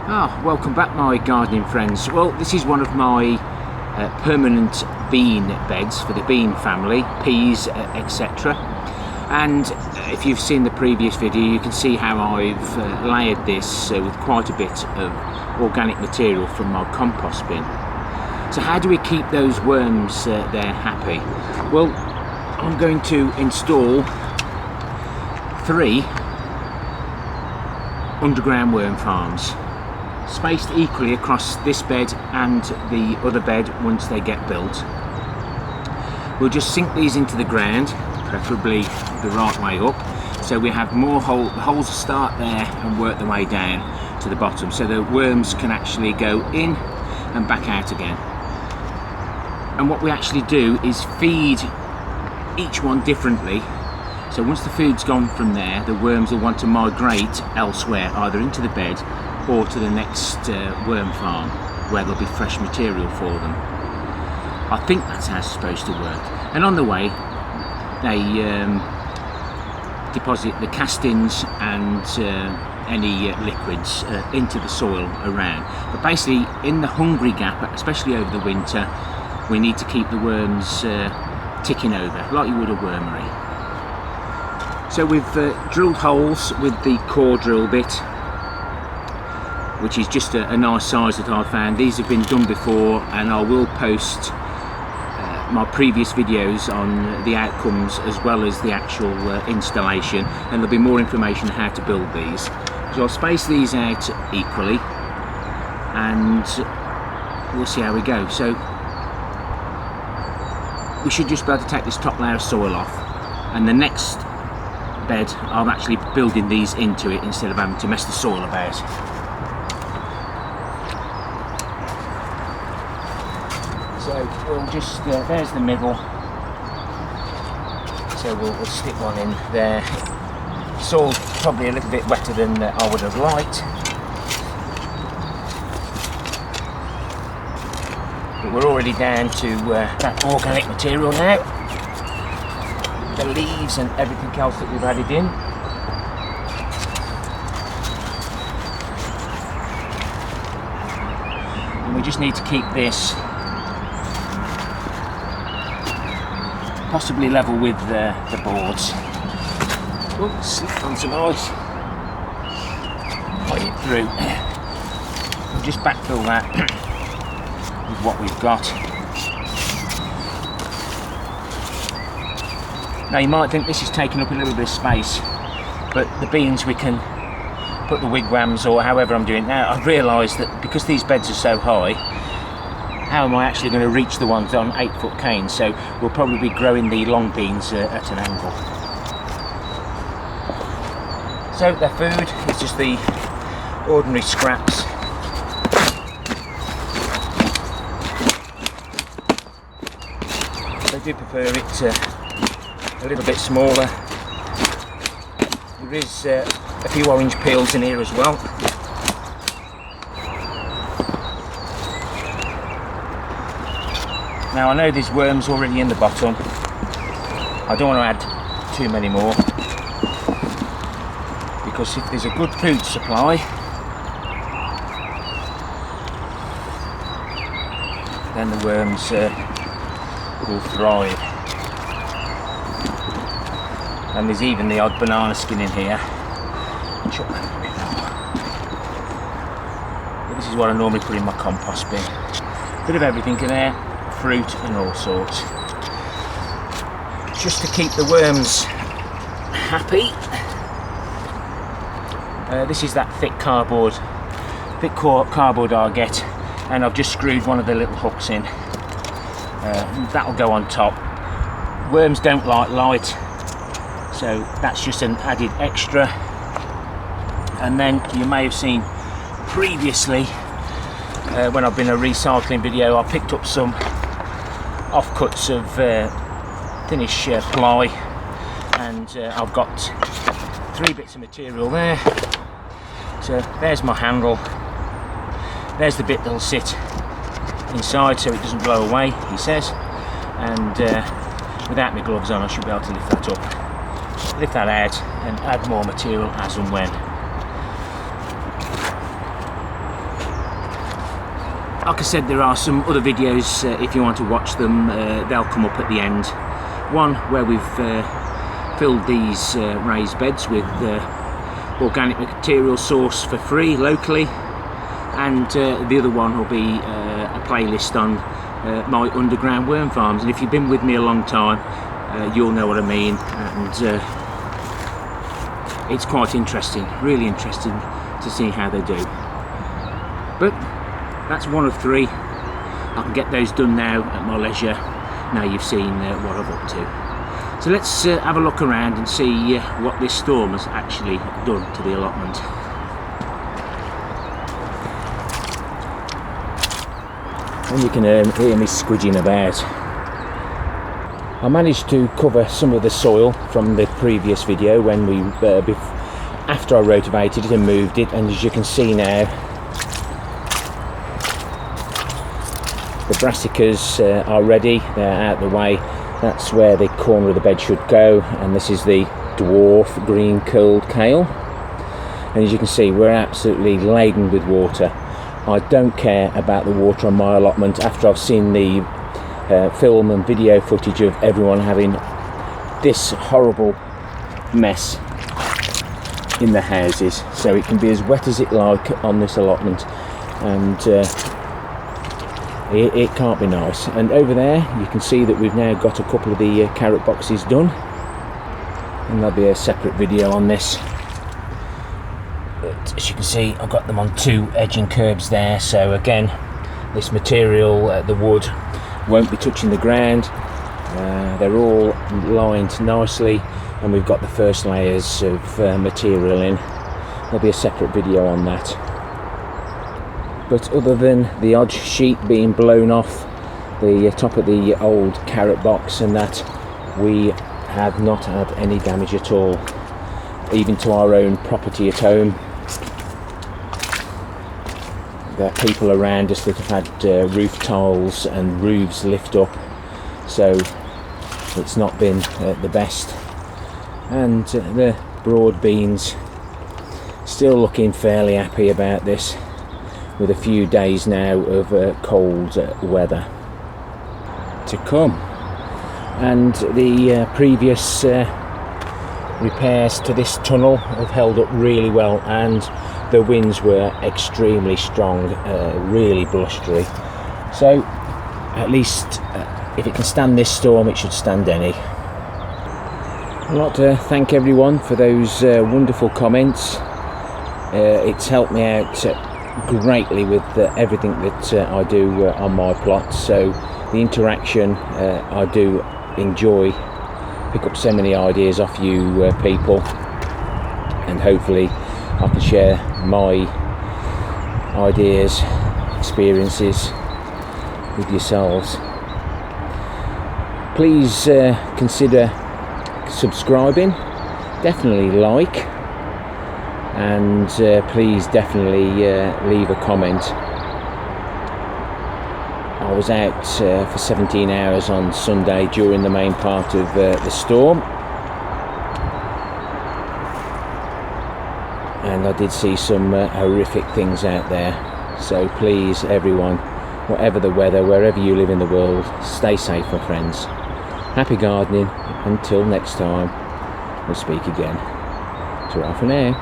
Welcome back, my gardening friends. Well, this is one of my permanent bean beds for the bean family, peas, etc. And if you've seen the previous video, you can see how I've layered this with quite a bit of organic material from my compost bin. So how do we keep those worms there happy? Well, I'm going to install 3 underground worm farms, spaced equally across this bed and the other bed once they get built. We'll just sink these into the ground, preferably the right way up, so we have more holes start there and work their way down to the bottom, so the worms can actually go in and back out again. And what we actually do is feed each one differently. So once the food's gone from there, the worms will want to migrate elsewhere, either into the bed or to the next worm farm where there'll be fresh material for them. I think that's how it's supposed to work. And on the way, they deposit the castings and any liquids into the soil around. But basically, in the hungry gap, especially over the winter, we need to keep the worms ticking over, like you would a wormery. So we've drilled holes with the core drill bit, which is just a nice size that I found. These have been done before, and I will post my previous videos on the outcomes as well as the actual installation, and there'll be more information on how to build these. So I'll space these out equally and we'll see how we go. So we should just be able to take this top layer of soil off, and the next bed I'm actually building these into it instead of having to mess the soil about. So we'll just, there's the middle, so we'll stick one in there. Soil's probably a little bit wetter than I would have liked, but we're already down to that organic material now, the leaves and everything else that we've added in. And we just need to keep this possibly level with the boards. Oh, slip on some ice. Put it through. We'll just backfill that with what we've got. Now you might think this is taking up a little bit of space, but the beans we can put the wigwams or however I'm doing it now. I've realised that because these beds are so high, how am I actually going to reach the ones on 8-foot canes? So we'll probably be growing the long beans at an angle. So their food is just the ordinary scraps. They do prefer it a little bit smaller. There is a few orange peels in here as well. Now I know there's worms already in the bottom. I don't want to add too many more, because if there's a good food supply, then the worms will thrive. And there's even the odd banana skin in here. Chop that a bit now. But this is what I normally put in my compost bin. Bit of everything in there. Fruit and all sorts, just to keep the worms happy. This is that thick cardboard I get, and I've just screwed one of the little hooks in. That'll go on top. Worms don't like light, so that's just an added extra. And then you may have seen previously when I've been a recycling video, I picked up some offcuts of thinnish ply, and I've got 3 bits of material there. So there's my handle, there's the bit that'll sit inside so it doesn't blow away, he says, and without my gloves on I should be able to lift that up, lift that out and add more material as and when. like I said, there are some other videos if you want to watch them. They'll come up at the end. One where we've filled these raised beds with organic material sourced for free locally, and the other one will be a playlist on my underground worm farms. And if you've been with me a long time, you'll know what I mean, and it's quite interesting, really interesting to see how they do. But that's one of 3. I can get those done now at my leisure, now you've seen what I'm up to. So let's have a look around and see what this storm has actually done to the allotment. And you can hear me squidging about. I managed to cover some of the soil from the previous video when we after I rotavated it and moved it, and as you can see now, the brassicas are ready, they're out of the way. That's where the corner of the bed should go, and this is the dwarf green curled kale. And as you can see, we're absolutely laden with water. I don't care about the water on my allotment after I've seen the film and video footage of everyone having this horrible mess in the houses. So it can be as wet as it like on this allotment, and it can't be nice. And over there you can see that we've now got a couple of the carrot boxes done, and there'll be a separate video on this. But as you can see, I've got them on 2 edging curbs there, so again, this material, the wood, won't be touching the ground. They're all lined nicely, and we've got the first layers of material in. There'll be a separate video on that. But other than the odd sheet being blown off the top of the old carrot box and that, we have not had any damage at all, even to our own property at home. There are people around us that have had roof tiles and roofs lift up, so it's not been the best. And the broad beans still looking fairly happy about this, with a few days now of cold weather to come. And the previous repairs to this tunnel have held up really well, and the winds were extremely strong, really blustery. So at least if it can stand this storm, it should stand any. I'd like to thank everyone for those wonderful comments. It's helped me out greatly with everything that I do on my plots, so the interaction I do enjoy, pick up so many ideas off you people, and hopefully I can share my ideas, experiences with yourselves. Please consider subscribing, definitely like, and please definitely leave a comment. I was out for 17 hours on Sunday during the main part of the storm, and I did see some horrific things out there. So please everyone, whatever the weather, wherever you live in the world, stay safe, my friends. Happy gardening. Until next time, we'll speak again. Ta-ra for now.